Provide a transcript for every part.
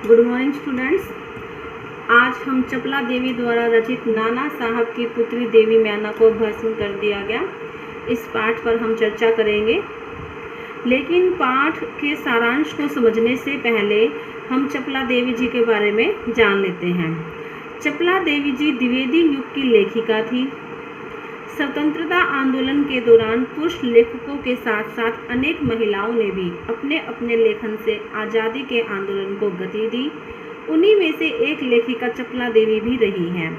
Good morning students. आज हम चपला देवी द्वारा रचित नाना साहब की पुत्री देवी मैना को भस्म कर दिया गया, इस पाठ पर हम चर्चा करेंगे। लेकिन पाठ के सारांश को समझने से पहले हम चपला देवी जी के बारे में जान लेते हैं। चपला देवी जी द्विवेदी युग की लेखिका थी। स्वतंत्रता आंदोलन के दौरान पुरुष लेखकों के साथ साथ अनेक महिलाओं ने भी अपने अपने लेखन से आज़ादी के आंदोलन को गति दी। उन्हीं में से एक लेखिका चपला देवी भी रही हैं।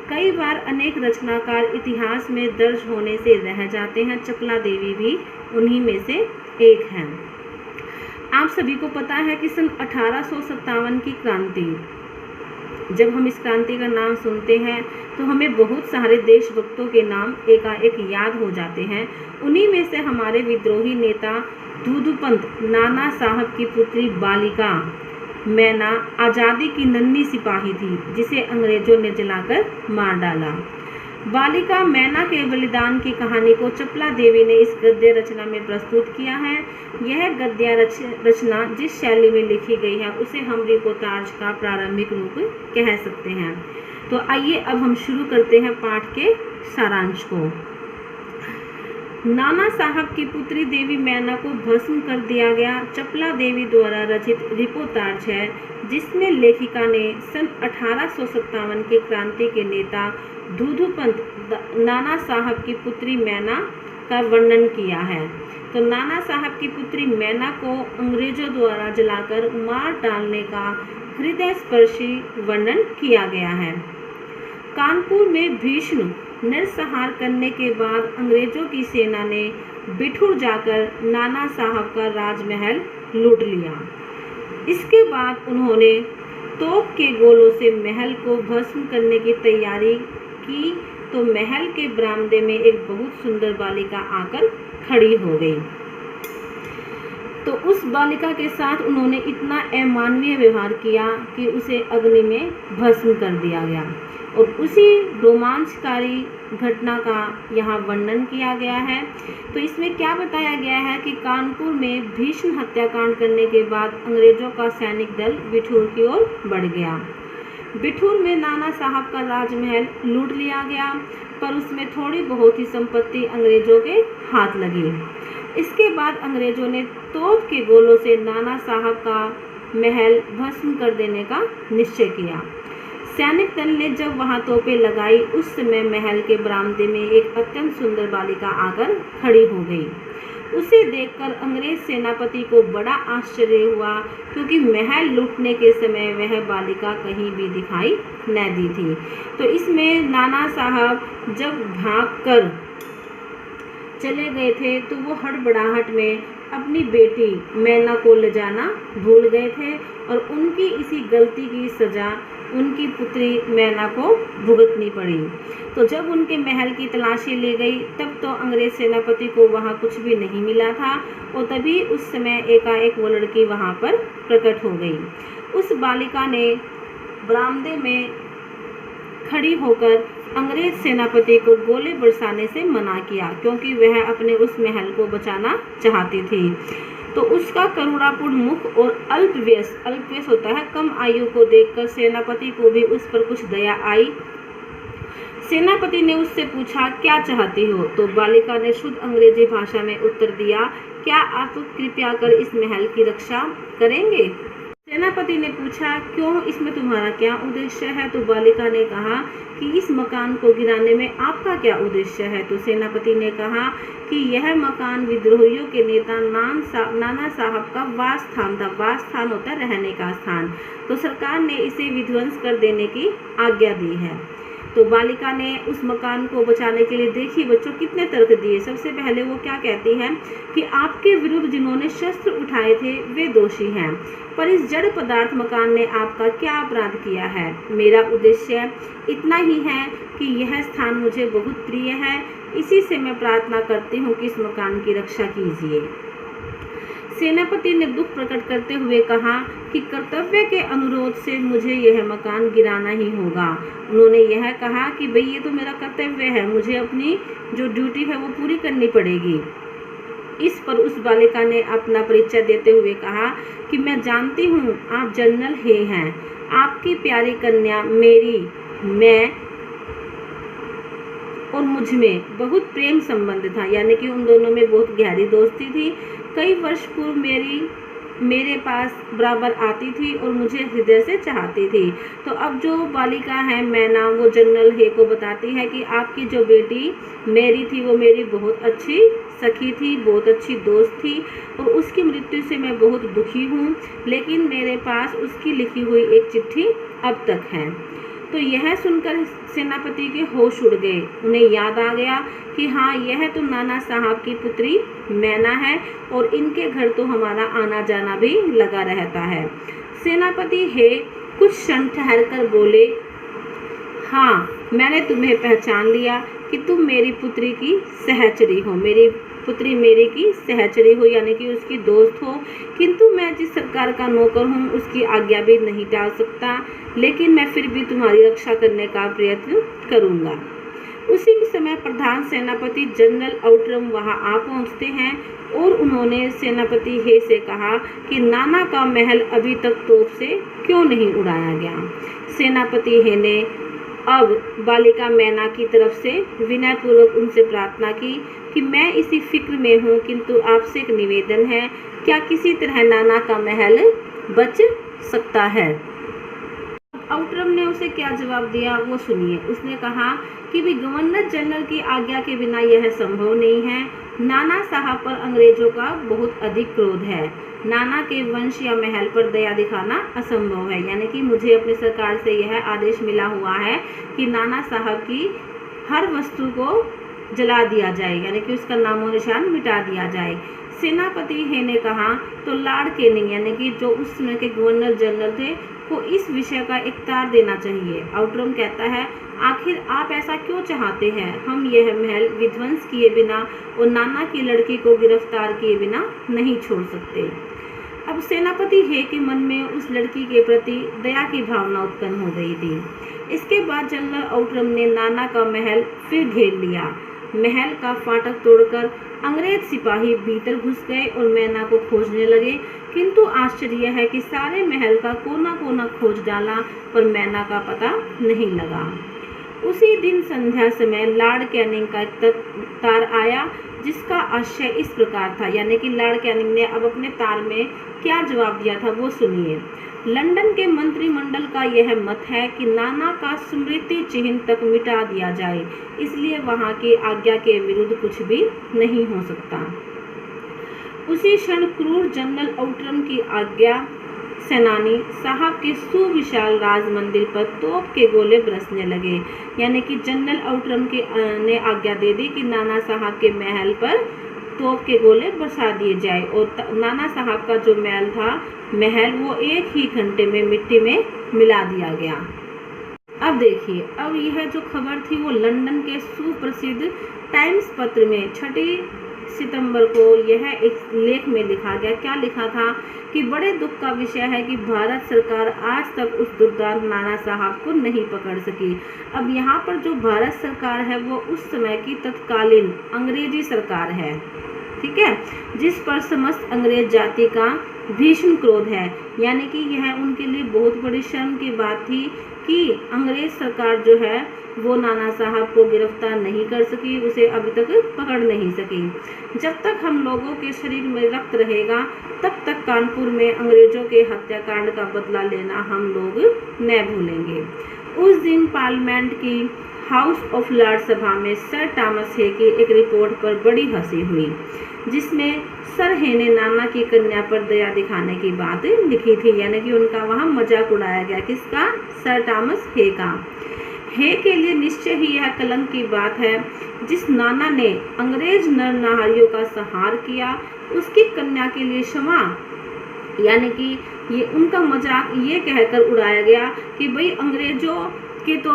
कई बार अनेक रचनाकार इतिहास में दर्ज होने से रह जाते हैं, चपला देवी भी उन्हीं में से एक हैं। आप सभी को पता है कि सन 1857 की क्रांति, जब हम इस क्रांति का नाम सुनते हैं तो हमें बहुत सारे देशभक्तों के नाम एकाएक याद हो जाते हैं। उन्हीं में से हमारे विद्रोही नेता दूधूपंत नाना साहब की पुत्री बालिका मैना आज़ादी की नन्ही सिपाही थी, जिसे अंग्रेजों ने जलाकर मार डाला। बालिका मैना के बलिदान की कहानी को चपला देवी ने इस गद्य रचना में प्रस्तुत किया है। यह गद्य रचना जिस शैली में लिखी गई है उसे हम रिपोर्टाज का प्रारंभिक रूप कह सकते हैं। तो आइए अब हम शुरू करते हैं पाठ के सारांश को। नाना साहब की पुत्री देवी मैना को भस्म कर दिया गया चपला देवी द्वारा रचित रिपोर्टाज है, जिसमें लेखिका ने सन 1857 के क्रांति के नेता दूधूपंत नाना साहब की पुत्री मैना का वर्णन किया है। तो नाना साहब की पुत्री मैना को अंग्रेजों द्वारा जलाकर मार डालने का हृदय स्पर्शी वर्णन किया गया है। कानपुर में भीषण नरसंहार करने के बाद अंग्रेजों की सेना ने बिठूर जाकर नाना साहब का राजमहल लूट लिया। इसके बाद उन्होंने तोप के गोलों से महल को भस्म करने की तैयारी की, तो महल के बरामदे में एक बहुत सुंदर बालिका आकर खड़ी हो गई। तो उस बालिका के साथ उन्होंने इतना अमानवीय व्यवहार किया कि उसे अग्नि में भस्म कर दिया गया। और उसी रोमांचकारी घटना का यहाँ वर्णन किया गया है। तो इसमें क्या बताया गया है कि कानपुर में भीषण हत्याकांड करने के बाद अंग्रेजों का सैनिक दल बिठूर की ओर बढ़ गया। बिठूर में नाना साहब का राजमहल लूट लिया गया, पर उसमें थोड़ी बहुत ही संपत्ति अंग्रेजों के हाथ लगी। इसके बाद अंग्रेजों ने तोप के गोलों से नाना साहब का महल भस्म कर देने का निश्चय किया। सैनिक दल ने जब वहां तोपें लगाई, उस समय महल के बरामदे में एक अत्यंत सुंदर बालिका आकर खड़ी हो गई। उसे देखकर अंग्रेज सेनापति को बड़ा आश्चर्य हुआ, क्योंकि महल लूटने के समय वह बालिका कहीं भी दिखाई न दी थी। तो इसमें नाना साहब जब भागकर चले गए थे तो वो हड़बड़ाहट में अपनी बेटी मैना को ले जाना भूल गए थे, और उनकी इसी गलती की सज़ा उनकी पुत्री मैना को भुगतनी पड़ी। तो जब उनके महल की तलाशी ली गई, तब तो अंग्रेज सेनापति को वहाँ कुछ भी नहीं मिला था, और तभी उस समय एकाएक वो लड़की वहाँ पर प्रकट हो गई। उस बालिका ने बरामदे में खड़ी होकर अंग्रेज सेनापति को गोले बरसाने से मना किया, क्योंकि वह अपने उस महल को बचाना चाहती थी। तो उसका करुणापूर्ण मुख और अल्पवयस होता है कम आयु को देखकर सेनापति को भी उस पर कुछ दया आई। सेनापति ने उससे पूछा, क्या चाहती हो? तो बालिका ने शुद्ध अंग्रेजी भाषा में उत्तर दिया, क्या आप कृपया कर इस महल की रक्षा करेंगे? सेनापति ने पूछा, क्यों, इसमें तुम्हारा क्या उद्देश्य है? तो बालिका ने कहा कि इस मकान को गिराने में आपका क्या उद्देश्य है? तो सेनापति ने कहा कि यह मकान विद्रोहियों के नेता नाना साहब का वास स्थान था। वास स्थान होता है रहने का स्थान, तो सरकार ने इसे विध्वंस कर देने की आज्ञा दी है। तो बालिका ने उस मकान को बचाने के लिए, देखिए बच्चों, कितने तर्क दिए। सबसे पहले वो क्या कहती है कि आपके विरुद्ध जिन्होंने शस्त्र उठाए थे वे दोषी हैं, पर इस जड़ पदार्थ मकान ने आपका क्या अपराध किया है? मेरा उद्देश्य इतना ही है कि यह स्थान मुझे बहुत प्रिय है, इसी से मैं प्रार्थना करती हूँ कि इस मकान की रक्षा कीजिए। सेनापति ने दुख प्रकट करते हुए कहा कि कर्तव्य के अनुरोध से मुझे यह मकान गिराना ही होगा। उन्होंने यह कहा कि भाई ये तो मेरा कर्तव्य है, मुझे अपनी जो ड्यूटी है वो पूरी करनी पड़ेगी। इस पर उस बालिका ने अपना परिचय देते हुए कहा कि मैं जानती हूँ आप जनरल हे हैं, आपकी प्यारी कन्या मेरी, मैं और मुझ में बहुत प्रेम संबंध था, यानी कि उन दोनों में बहुत गहरी दोस्ती थी। कई वर्ष पूर्व मेरे पास बराबर आती थी और मुझे हृदय से चाहती थी। तो अब जो बालिका है मैना, वो जनरल हे को बताती है कि आपकी जो बेटी मेरी थी वो मेरी बहुत अच्छी सखी थी, बहुत अच्छी दोस्त थी और उसकी मृत्यु से मैं बहुत दुखी हूँ, लेकिन मेरे पास उसकी लिखी हुई एक चिट्ठी अब तक है। तो यह सुनकर सेनापति के होश उड़ गए। उन्हें याद आ गया कि हाँ, यह तो नाना साहब की पुत्री मैना है और इनके घर तो हमारा आना जाना भी लगा रहता है। सेनापति हे कुछ क्षण ठहर कर बोले, हाँ, मैंने तुम्हें पहचान लिया कि तुम मेरी पुत्री की सहचरी हो, मेरी पुत्री मेरी की सहचरी हो, यानी कि उसकी दोस्त हो। किंतु मैं जिस सरकार का नौकर हूँ उसकी आज्ञा भी नहीं टाल सकता, लेकिन मैं फिर भी तुम्हारी रक्षा करने का प्रयत्न करूँगा। उसी समय प्रधान सेनापति जनरल आउटरम वहां आ पहुंचते हैं और उन्होंने सेनापति हे से कहा कि नाना का महल अभी तक तोप से क्यों नहीं उड़ाया गया। सेनापति हे ने अब बालिका मैना की तरफ से विनयपूर्वक उनसे प्रार्थना की कि मैं इसी फिक्र में हूँ, किंतु आपसे एक निवेदन है, क्या किसी तरह नाना का महल बच सकता है। आउटरम ने उसे क्या जवाब दिया वो सुनिए। उसने कहा कि भी गवर्नर जनरल की आज्ञा के बिना यह संभव नहीं है। नाना साहब पर अंग्रेजों का बहुत अधिक क्रोध है। नाना के वंश या महल पर दया दिखाना असंभव है, यानी कि मुझे अपनी सरकार से यह आदेश मिला हुआ है कि नाना साहब की हर वस्तु को जला दिया जाए, यानी कि उसका नामो निशान मिटा दिया जाए। सेनापति हे ने कहा तो लॉर्ड कैनिंग, यानी कि जो उस समय के गवर्नर जनरल थे, को इस विषय का एक तार देना चाहिए। आउटरम कहता है, आखिर आप ऐसा क्यों चाहते हैं? हम यह महल विध्वंस किए बिना और नाना की लड़की को गिरफ्तार किए बिना नहीं छोड़ सकते। अब सेनापति हे के मन में उस लड़की के प्रति दया की भावना उत्पन्न हो गई थी। इसके बाद जनरल आउटरम ने नाना का महल फिर घेर लिया। महल का फाटक तोड़कर अंग्रेज सिपाही भीतर घुस गए और मैना को खोजने लगे, किंतु आश्चर्य है कि सारे महल का कोना कोना खोज डाला पर मैना का पता नहीं लगा। उसी दिन संध्या समय लॉर्ड कैनिंग का तार आया, जिसका आशय इस प्रकार था, यानी कि लॉर्ड कैनिंग ने अब अपने तार में क्या जवाब दिया था वो सुनिए। लंदन के मंत्रिमंडल का यह मत है कि नाना का स्मृति चिन्ह तक मिटा दिया जाए, इसलिए वहां की आज्ञा के विरुद्ध कुछ भी नहीं हो सकता। उसी क्षण क्रूर जनरल आउटरम की आज्ञा सेनानी साहब के सुविशाल राज मंदिर पर तोप के गोले बरसने लगे, यानी कि जनरल आउटरम ने आज्ञा दे दी कि नाना साहब के महल पर तोप के गोले बरसा दिए जाए और नाना साहब का जो महल वो एक ही घंटे में मिट्टी में मिला दिया गया। अब देखिए, अब यह जो खबर थी वो लंदन के सुप्रसिद्ध टाइम्स पत्र में 6 सितंबर को यह एक लेख में लिखा गया। क्या लिखा था कि बड़े दुख का विषय है कि भारत सरकार आज तक उस दुर्दांत नाना साहब को नहीं पकड़ सकी। अब यहाँ पर जो भारत सरकार है वो उस समय की तत्कालीन अंग्रेजी सरकार है, ठीक है, जिस पर समस्त अंग्रेज जाति का भीषण क्रोध है। यानी कि यह उनके लिए बहुत बड़ी शर्म की बात थी कि अंग्रेज सरकार जो है वो नाना साहब को गिरफ्तार नहीं कर सकी, उसे अभी तक पकड़ नहीं सकी। जब तक हम लोगों के शरीर में रक्त रहेगा तब तक कानपुर में अंग्रेजों के हत्याकांड का बदला लेना हम लोग न भूलेंगे। उस दिन पार्लियामेंट की हाउस ऑफ लॉर्ड सभा में सर थॉमस हे की एक रिपोर्ट पर बड़ी हंसी हुई, जिसमें सर हे ने नाना की कन्या पर दया दिखाने की बात लिखी थी, यानी कि उनका वहाँ मजाक उड़ाया गया। किसका? सर थॉमस हे का। हे के लिए निश्चय ही यह कलंक की बात है, जिस नाना ने अंग्रेज नर नारियों का संहार किया उसकी कन्या के लिए क्षमा, यानी कि ये उनका मजाक ये कहकर उड़ाया गया कि भाई अंग्रेजों के तो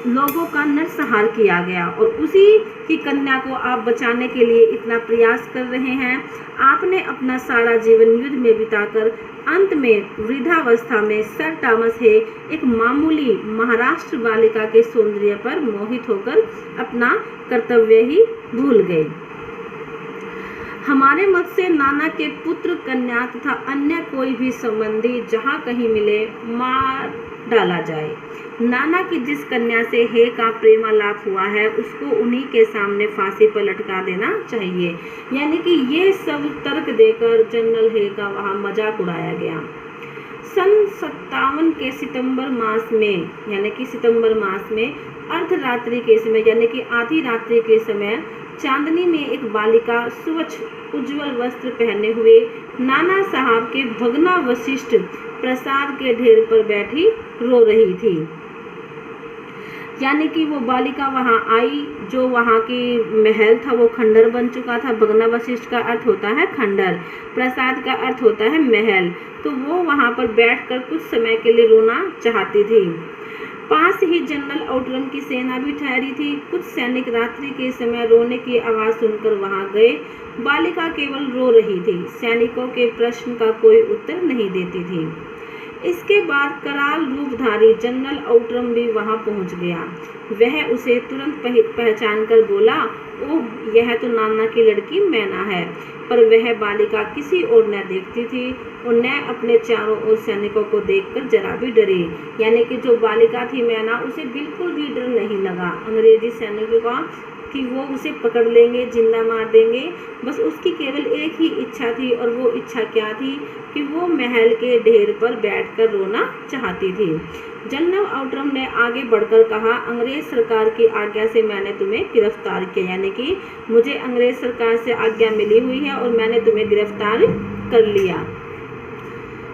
लोगों का नरसंहार किया गया और उसी की कन्या को आप बचाने के लिए इतना प्रयास कर रहे हैं। आपने अपना सारा जीवन युद्ध में बिताकर अंत में वृद्धावस्था में सर थॉमस हे एक मामूली महाराष्ट्र बालिका के सौंदर्य पर मोहित होकर अपना कर्तव्य ही भूल गए। हमारे मत से नाना के पुत्र, कन्या तथा अन्य कोई भी संबंधी जहाँ कहीं मिले मार डाला जाए। नाना की जिस कन्या से हे का प्रेमालाप हुआ है उसको उन्हीं के सामने फांसी पर लटका देना चाहिए। यानी कि ये सब तर्क देकर जनरल हे का वहाँ मजाक उड़ाया गया। सन 57 के सितंबर मास में, यानी कि सितंबर मास में अर्धरात्रि के समय, यानी कि आधी रात्रि के समय चांदनी में एक बालिका स्वच्छ उज्जवल वस्त्र पहने हुए नाना साहब के भगना वशिष्ठ प्रसाद के ढेर पर बैठी रो रही थी। यानी कि वो बालिका वहाँ आई, जो वहाँ की महल था वो खंडर बन चुका था। भगना वशिष्ठ का अर्थ होता है खंडर, प्रसाद का अर्थ होता है महल। तो वो वहाँ पर बैठकर कुछ समय के लिए रोना चाहती थी। पास ही जनरल आउटरम की सेना भी ठहरी थी। कुछ सैनिक रात्रि के समय रोने की आवाज़ सुनकर वहाँ गए। बालिका केवल रो रही थी, सैनिकों के प्रश्न का कोई उत्तर नहीं देती थी। इसके बाद कराल रूपधारी जनरल आउटरम भी वहां पहुंच गया। वह उसे तुरंत पहचान कर बोला, ओह, यह तो नाना की लड़की मैना है। पर वह बालिका किसी और न देखती थी और न अपने चारों ओर सैनिकों को देखकर जरा भी डरी। यानी कि जो बालिका थी मैना, उसे बिल्कुल भी डर नहीं लगा अंग्रेजी सैनिकों का कि वो उसे पकड़ लेंगे, जिंदा मार देंगे। बस उसकी केवल एक ही इच्छा थी, और वो इच्छा क्या थी कि वो महल के ढेर पर बैठकर रोना चाहती थी। जनरल आउटरम ने आगे बढ़कर कहा, अंग्रेज सरकार की आज्ञा से मैंने तुम्हें गिरफ्तार किया। यानी कि मुझे अंग्रेज सरकार से आज्ञा मिली हुई है और मैंने तुम्हें गिरफ्तार कर लिया।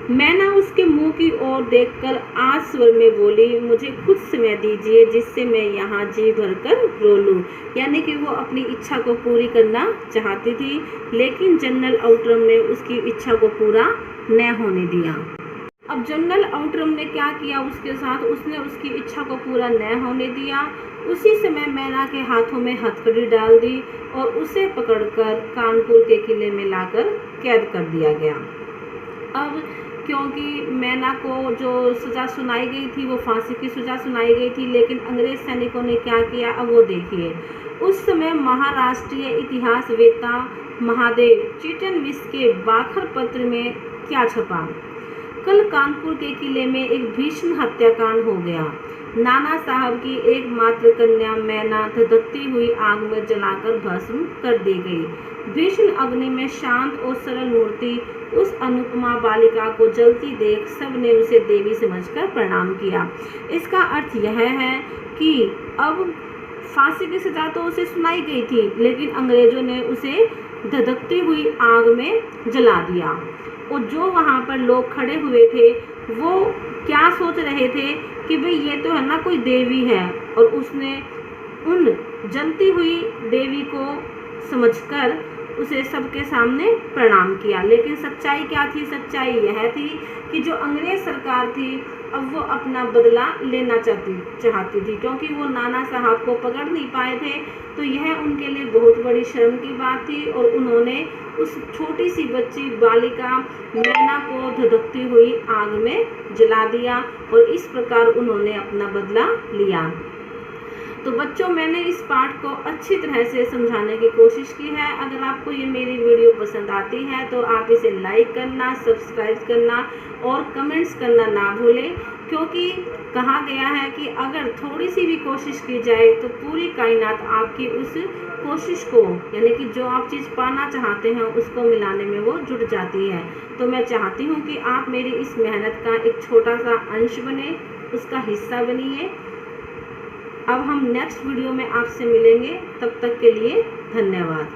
मैना उसके मुंह की ओर देखकर आज स्वर में बोली, मुझे कुछ समय दीजिए जिससे मैं यहाँ जी भरकर रो लूं। यानी कि वो अपनी इच्छा को पूरी करना चाहती थी, लेकिन जनरल आउटरम ने उसकी इच्छा को पूरा न होने दिया। अब जनरल आउटरम ने क्या किया उसके साथ, उसने उसकी इच्छा को पूरा न होने दिया। उसी समय मैना के हाथों में हथकड़ी डाल दी और उसे पकड़कर कानपुर के किले में लाकर कैद कर दिया गया। अब क्योंकि मैना को जो सज़ा सुनाई गई थी वो फांसी की सज़ा सुनाई गई थी, लेकिन अंग्रेज सैनिकों ने क्या किया अब वो देखिए। उस समय महाराष्ट्रीय इतिहासवेत्ता महादेव चिटनविस के बाखर पत्र में क्या छपा, कल कानपुर के किले में एक भीषण हत्याकांड हो गया। नाना साहब की एकमात्र कन्या मैना धधकती हुई आग में जलाकर भस्म कर दी गई। भीषण अग्नि में शांत और सरल मूर्ति उस अनुपमा बालिका को जलती देख सबने उसे देवी समझकर प्रणाम किया। इसका अर्थ यह है कि अब फांसी की सजा तो उसे सुनाई गई थी, लेकिन अंग्रेजों ने उसे धधकती हुई आग में जला दिया। और जो वहाँ पर लोग खड़े हुए थे वो क्या सोच रहे थे कि भाई ये तो है ना कोई देवी है, और उसने उन जलती हुई देवी को समझकर उसे सबके सामने प्रणाम किया। लेकिन सच्चाई क्या थी? सच्चाई यह थी कि जो अंग्रेज सरकार थी अब वो अपना बदला लेना चाहती थी, क्योंकि वो नाना साहब को पकड़ नहीं पाए थे। तो यह उनके लिए बहुत बड़ी शर्म की बात थी, और उन्होंने उस छोटी सी बच्ची बालिका मैना को धधकती हुई आग में जला दिया, और इस प्रकार उन्होंने अपना बदला लिया। तो बच्चों, मैंने इस पाठ को अच्छी तरह से समझाने की कोशिश की है। अगर आपको ये मेरी वीडियो पसंद आती है तो आप इसे लाइक करना, सब्सक्राइब करना और कमेंट्स करना ना भूलें, क्योंकि कहा गया है कि अगर थोड़ी सी भी कोशिश की जाए तो पूरी कायनात आपकी उस कोशिश को, यानी कि जो आप चीज़ पाना चाहते हैं उसको मिलाने में वो जुट जाती है। तो मैं चाहती हूँ कि आप मेरी इस मेहनत का एक छोटा सा अंश बने, उसका हिस्सा बनिए। अब हम नेक्स्ट वीडियो में आपसे मिलेंगे, तब तक के लिए धन्यवाद।